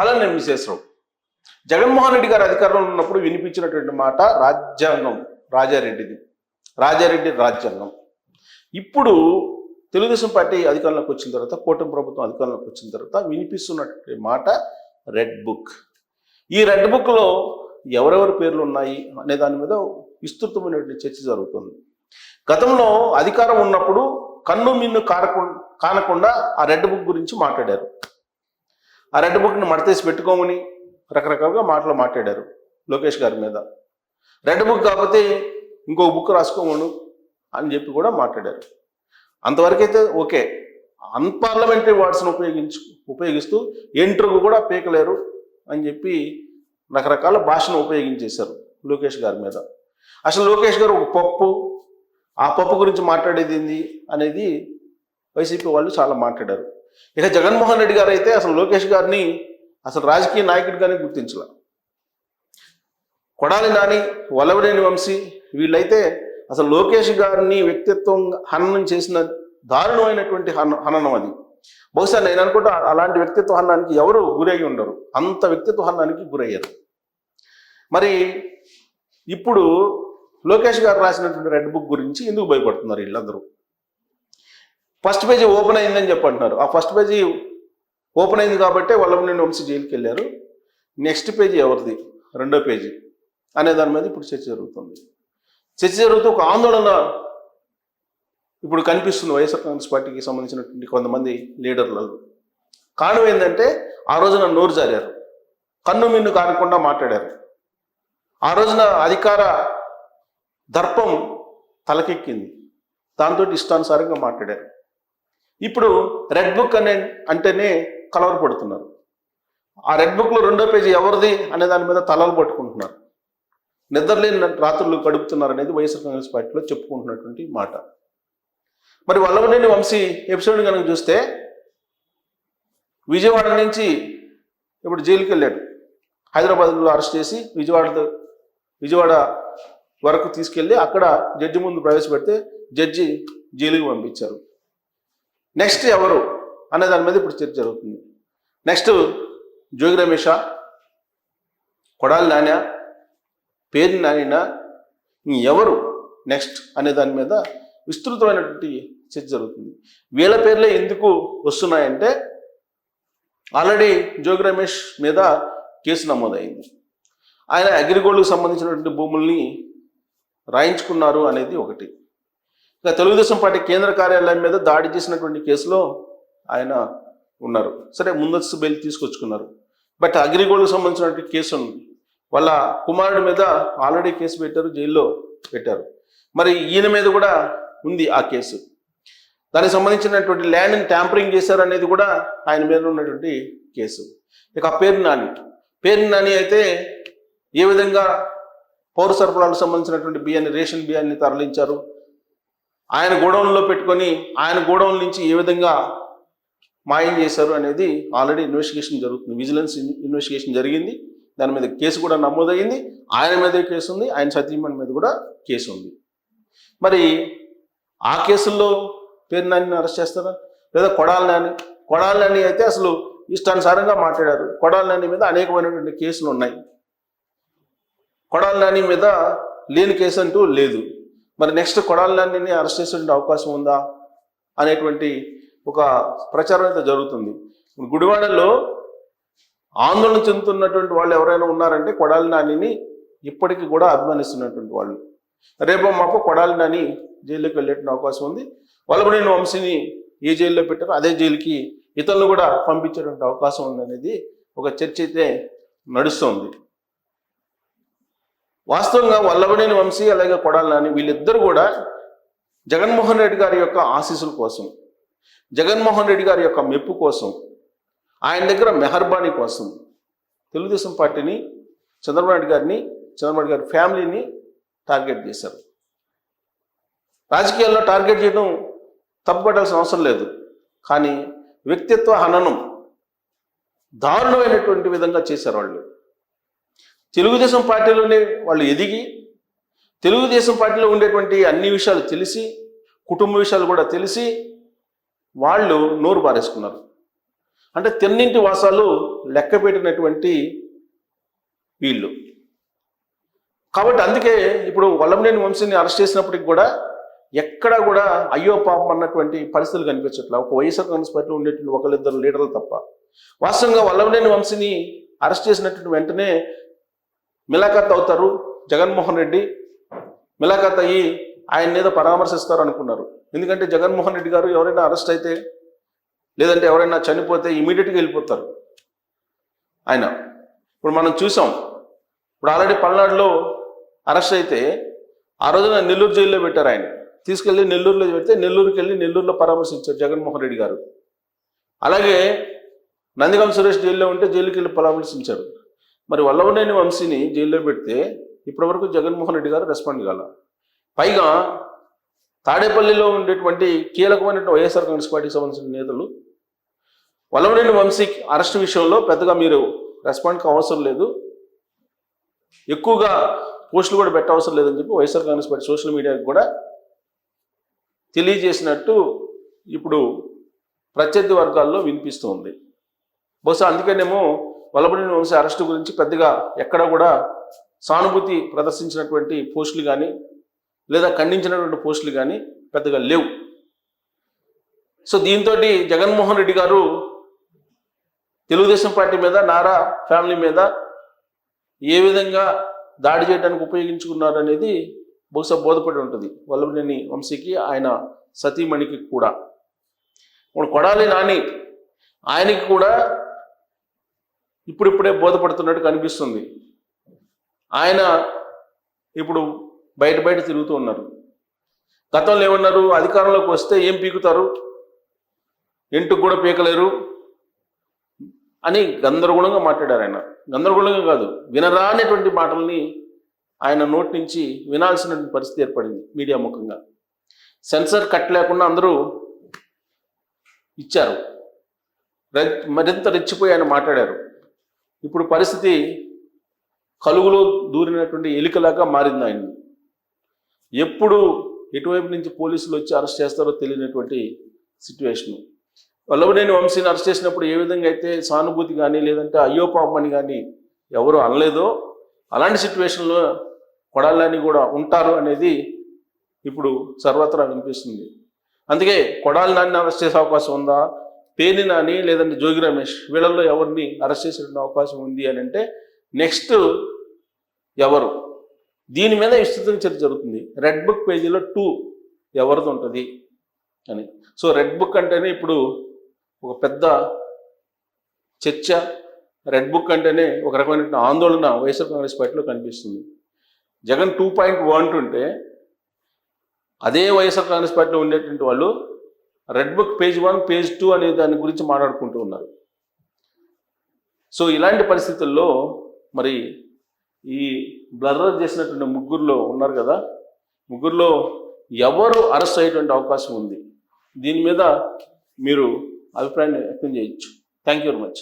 అలా నేను విశ్వేశ్వరరావు. జగన్మోహన్ రెడ్డి గారు అధికారంలో ఉన్నప్పుడు వినిపించినటువంటి మాట రాజ్యాంగం, రాజారెడ్డి రాజ్యాంగం. ఇప్పుడు తెలుగుదేశం పార్టీ అధికారంలోకి వచ్చిన తర్వాత, కూటమి ప్రభుత్వం అధికారంలోకి వచ్చిన తర్వాత వినిపిస్తున్నటువంటి మాట రెడ్ బుక్. ఈ రెడ్ బుక్లో ఎవరెవరి పేర్లు ఉన్నాయి అనే దాని మీద విస్తృతమైనటువంటి చర్చ జరుగుతుంది. గతంలో అధికారం ఉన్నప్పుడు కన్ను మిన్ను కానకుండా ఆ రెడ్ బుక్ గురించి మాట్లాడారు. ఆ రెడ్ బుక్ని మడతేసి పెట్టుకోమని రకరకాలుగా మాట్లాడారు లోకేష్ గారి మీద. రెడ్ బుక్ కాకపోతే ఇంకో బుక్ రాసుకోమను అని చెప్పి కూడా మాట్లాడారు. అంతవరకైతే ఓకే. అన్పార్లమెంటరీ వర్డ్స్ను ఉపయోగిస్తూ ఎంట్రుకు కూడా పీకలేరు అని చెప్పి రకరకాల భాషను ఉపయోగించేశారు లోకేష్ గారి మీద. అసలు లోకేష్ గారు ఒక పప్పు, ఆ పప్పు గురించి మాట్లాడేది ఏంది అనేది వైసీపీ వాళ్ళు చాలా మాట్లాడారు. ఇక జగన్మోహన్ రెడ్డి గారు అయితే అసలు లోకేష్ గారిని అసలు రాజకీయ నాయకుడిగానే గుర్తించాల. కొడాలి నాని, వల్లభనేని వంశీ వీళ్ళైతే అసలు లోకేష్ గారిని వ్యక్తిత్వం హననం చేసిన దారుణమైనటువంటి హననం అది. బహుశా నేను అనుకుంటా అలాంటి వ్యక్తిత్వ హననానికి ఎవరు గురయ్యి ఉండరు, అంత వ్యక్తిత్వ హననానికి గురయ్యారు. మరి ఇప్పుడు లోకేష్ గారు రాసినటువంటి రెడ్ బుక్ గురించి ఎందుకు భయపడుతున్నారు వీళ్ళందరూ? ఫస్ట్ పేజీ ఓపెన్ అయిందని చెప్పంటున్నారు. ఆ ఫస్ట్ పేజీ ఓపెన్ అయింది కాబట్టి వల్లభనేని వంశీ జైలుకి వెళ్ళారు. నెక్స్ట్ పేజీ ఎవరిది, రెండో పేజీ అనే దాని మీద ఇప్పుడు చర్చ జరుగుతూ ఒక ఆందోళన ఇప్పుడు కనిపిస్తుంది వైఎస్ఆర్ కాంగ్రెస్ పార్టీకి సంబంధించినటువంటి కొంతమంది లీడర్లలో. కారణం ఏంటంటే ఆ రోజున నోరు జారారు, కన్ను మిన్ను కానకుండా మాట్లాడారు. ఆ రోజున అధికార దర్పం తలకెక్కింది, దాంతో ఇష్టానుసారంగా మాట్లాడారు. ఇప్పుడు రెడ్ బుక్ అంటేనే కలవరపడుతున్నారు. ఆ రెడ్ బుక్లో రెండో పేజీ ఎవరిది అనే దాని మీద తలలు పట్టుకుంటున్నారు. నిద్రలేని రాత్రులు గడుపుతున్నారు అనేది వైఎస్ఆర్ కాంగ్రెస్ పార్టీలో చెప్పుకుంటున్నటువంటి మాట. మరి వల్లభనేని వంశీ ఎపిసోడ్ కనుక చూస్తే విజయవాడ నుంచి ఇప్పుడు జైలుకి వెళ్ళాడు. హైదరాబాద్లో అరెస్ట్ చేసి విజయవాడ వరకు తీసుకెళ్ళి అక్కడ జడ్జి ముందు ప్రవేశపెడితే జడ్జి జైలుకి పంపించారు. నెక్స్ట్ ఎవరు అనే దాని మీద ఇప్పుడు చర్చ జరుగుతుంది. నెక్స్ట్ జోగి రమేష, కొడాలి నాని, పేరు నానినా, ఎవరు నెక్స్ట్ అనే దాని మీద విస్తృతమైనటువంటి చర్చ జరుగుతుంది. వీళ్ళ పేర్లే ఎందుకు వస్తున్నాయంటే ఆల్రెడీ జోగి రమేష్ మీద కేసు నమోదైంది. ఆయన అగ్రిగోల్డ్కు సంబంధించినటువంటి భూముల్ని రాయించుకున్నారు అనేది ఒకటి. ఇక తెలుగుదేశం పార్టీ కేంద్ర కార్యాలయం మీద దాడి చేసినటువంటి కేసులో ఆయన ఉన్నారు. సరే, ముందస్తు బెయిల్ తీసుకొచ్చుకున్నారు. బట్ అగ్రిగోల్డ్కు సంబంధించినటువంటి కేసు ఉంది. వాళ్ళ కుమారుడి మీద ఆల్రెడీ కేసు పెట్టారు, జైల్లో పెట్టారు. మరి ఈయన మీద కూడా ఉంది ఆ కేసు. దానికి సంబంధించినటువంటి ల్యాండ్ని ట్యాంపరింగ్ చేశారు అనేది కూడా ఆయన మీద ఉన్నటువంటి కేసు. ఇక పేరు నాని అయితే ఏ విధంగా పౌర సరఫరాలకు సంబంధించినటువంటి బియ్యాన్ని, రేషన్ బియ్యాన్ని తరలించారు, ఆయన గోడౌన్లో పెట్టుకొని ఆయన గోడౌన్ నుంచి ఏ విధంగా మాయం చేశారు అనేది ఆల్రెడీ ఇన్వెస్టిగేషన్ జరుగుతుంది. విజిలెన్స్ ఇన్వెస్టిగేషన్ జరిగింది, దాని మీద కేసు కూడా నమోదయ్యింది. ఆయన మీద కేసు ఉంది, ఆయన సతీమణి మీద కూడా కేసు ఉంది. మరి ఆ కేసుల్లో పేరు నానిని అరెస్ట్ చేస్తారా? లేదా కొడాలి నాని అయితే అసలు ఇష్టానుసారంగా మాట్లాడారు. కొడాలి నాని మీద అనేకమైనటువంటి కేసులు ఉన్నాయి. కొడాలి నాని మీద లేని కేసు అంటూ లేదు. మరి నెక్స్ట్ కొడాలి నానిని అరెస్ట్ చేసే అవకాశం ఉందా అనేటువంటి ఒక ప్రచారం అయితే జరుగుతుంది. గుడివాడలో ఆందోళన చెందుతున్నటువంటి వాళ్ళు ఎవరైనా ఉన్నారంటే కొడాలి నానిని ఇప్పటికీ కూడా అభిమానిస్తున్నటువంటి వాళ్ళు. రేపో మాపో కొడాలి నాని జైల్లోకి వెళ్ళేటువంటి అవకాశం ఉంది. వల్లభనేని వంశీని ఏ జైల్లో పెట్టారో అదే జైలుకి ఇతరులు కూడా పంపించేటువంటి అవకాశం ఉంది అనేది ఒక చర్చ అయితే నడుస్తుంది. వాస్తవంగా వల్లభనేని వంశీ అలాగే కొడాలి నాని వీళ్ళిద్దరూ కూడా జగన్మోహన్ రెడ్డి గారి యొక్క ఆశీస్సుల కోసం, జగన్మోహన్ రెడ్డి గారి యొక్క మెప్పు కోసం, ఆయన దగ్గర మెహర్బానీ కోసం తెలుగుదేశం పార్టీని, చంద్రబాబు గారి ఫ్యామిలీని టార్గెట్ చేశారు. రాజకీయాల్లో టార్గెట్ చేయడం తప్పుపట్టాల్సిన అవసరం లేదు, కానీ వ్యక్తిత్వ హననం దారుణమైనటువంటి విధంగా చేశారు వాళ్ళు. తెలుగుదేశం పార్టీలోనే వాళ్ళు ఎదిగి, తెలుగుదేశం పార్టీలో ఉండేటువంటి అన్ని విషయాలు తెలిసి, కుటుంబ విషయాలు కూడా తెలిసి వాళ్ళు నోరు పారేసుకున్నారు. అంటే తెన్నింటి వాసాలు లెక్క పెట్టినటువంటి వీళ్ళు. కాబట్టి అందుకే ఇప్పుడు వల్లభనేని వంశీని అరెస్ట్ చేసినప్పటికి కూడా ఎక్కడా కూడా అయ్యో పాపం అన్నటువంటి పరిస్థితులు కనిపించట్లా. ఒక వైఎస్ఆర్ కాంగ్రెస్ పార్టీలో ఉండేటువంటి ఒకళ్ళిద్దరు లీడర్లు తప్ప. వాస్తవంగా వల్లభనేని వంశీని అరెస్ట్ చేసినటువంటి వెంటనే మిలాఖత్ అవుతారు జగన్మోహన్ రెడ్డి. మిలాఖత్ అయ్యి ఆయన ఏదో పరామర్శిస్తారు అనుకున్నారు. ఎందుకంటే జగన్మోహన్ రెడ్డి గారు ఎవరైనా అరెస్ట్ అయితే లేదంటే ఎవరైనా చనిపోతే ఇమీడియట్గా వెళ్ళిపోతారు ఆయన. ఇప్పుడు మనం చూసాం, ఇప్పుడు ఆల్రెడీ పల్నాడులో అరెస్ట్ అయితే ఆ రోజున నెల్లూరు జైల్లో పెట్టారు. ఆయన తీసుకెళ్ళి నెల్లూరులో పెడితే నెల్లూరుకి వెళ్ళి నెల్లూరులో పరామర్శించారు జగన్మోహన్ రెడ్డి గారు. అలాగే నందిగామ సురేష్ జైల్లో ఉంటే జైలుకి వెళ్ళి పరామర్శించారు. మరి వల్లభనేని వంశీని జైల్లో పెడితే ఇప్పటివరకు జగన్మోహన్ రెడ్డి గారు రెస్పాండ్ కాల. పైగా తాడేపల్లిలో ఉండేటువంటి కీలకమైనటువంటి వైఎస్ఆర్ కాంగ్రెస్ పార్టీకి సంబంధించిన నేతలు వల్లభనేని వంశీ అరెస్ట్ విషయంలో పెద్దగా మీరు రెస్పాండ్కి అవసరం లేదు, ఎక్కువగా పోస్టులు కూడా పెట్టవసరం లేదని చెప్పి వైఎస్ఆర్ కాంగ్రెస్ పార్టీ సోషల్ మీడియాకి కూడా తెలియజేసినట్టు ఇప్పుడు ప్రత్యర్థి వర్గాల్లో వినిపిస్తుంది. బహుశా అందుకనేమో వల్లభనేని వంశీ అరెస్టు గురించి పెద్దగా ఎక్కడ కూడా సానుభూతి ప్రదర్శించినటువంటి పోస్టులు కానీ లేదా ఖండించినటువంటి పోస్టులు కానీ పెద్దగా లేవు. సో దీంతో జగన్మోహన్ రెడ్డి గారు తెలుగుదేశం పార్టీ మీద, నారా ఫ్యామిలీ మీద ఏ విధంగా దాడి చేయడానికి ఉపయోగించుకున్నారు అనేది బహుశా బోధపడి ఉంటుంది వల్లభనేని వంశీకి, ఆయన సతీమణికి కూడా. ఇప్పుడు కొడాలి నాని ఆయనకి కూడా ఇప్పుడిప్పుడే బోధపడుతున్నట్టు కనిపిస్తుంది. ఆయన ఇప్పుడు బయట తిరుగుతూ ఉన్నారు. గతంలో ఏమన్నారు, అధికారంలోకి వస్తే ఏం పీకుతారు, ఎంటుకు కూడా పీకలేరు అని గందరగోళంగా మాట్లాడారు ఆయన. గందరగోళంగా కాదు, వినరానటువంటి మాటల్ని ఆయన నోటి నుంచి వినాల్సినటువంటి పరిస్థితి ఏర్పడింది మీడియా ముఖంగా. సెన్సర్ కట్ లేకుండా అందరూ ఇచ్చారు, మరింత రెచ్చిపోయి ఆయన మాట్లాడారు. ఇప్పుడు పరిస్థితి కలుగులో దూరినటువంటి ఎలికలాగా మారింది ఆయన్ని. ఎప్పుడు ఎటువైపు నుంచి పోలీసులు వచ్చి అరెస్ట్ చేస్తారో తెలియనటువంటి సిచ్యువేషను. వల్లభనేని వంశీని అరెస్ట్ చేసినప్పుడు ఏ విధంగా అయితే సానుభూతి కానీ లేదంటే అయ్యో పాపం అని కానీ ఎవరు అనలేదో అలాంటి సిచ్యువేషన్లో కొడాలి నాని కూడా ఉంటారు అనేది ఇప్పుడు సర్వత్రా వినిపిస్తుంది. అందుకే కొడాలి నాని అరెస్ట్ చేసే అవకాశం ఉందా, పేర్ని నాని లేదంటే జోగి రమేష్ వీళ్ళల్లో ఎవరిని అరెస్ట్ చేసే అవకాశం ఉంది అని అంటే నెక్స్ట్ ఎవరు, దీని మీద విస్తృతంగా చర్చ జరుగుతుంది. రెడ్ బుక్ పేజీలో 2 ఎవరిది ఉంటుంది అని. సో రెడ్ బుక్ అంటేనే ఇప్పుడు ఒక పెద్ద చర్చ. రెడ్ బుక్ అంటేనే ఒక రకమైన ఆందోళన వైఎస్ఆర్ కాంగ్రెస్ పార్టీలో కనిపిస్తుంది. జగన్ 2.1 ఉంటే అదే వైఎస్ఆర్ కాంగ్రెస్ పార్టీలో ఉండేటువంటి వాళ్ళు రెడ్ బుక్ పేజ్ 1 పేజ్ 2 అనే దాని గురించి మాట్లాడుకుంటూ ఉన్నారు. సో ఇలాంటి పరిస్థితుల్లో మరి ఈ బ్లర్రర్ చేసినటువంటి ముగ్గురులో ఉన్నారు కదా, ముగ్గురులో ఎవరు అరెస్ట్ అయ్యేటువంటి అవకాశం ఉంది, దీని మీద మీరు అభిప్రాయాన్ని వ్యక్తం చేయొచ్చు. Thank you very much.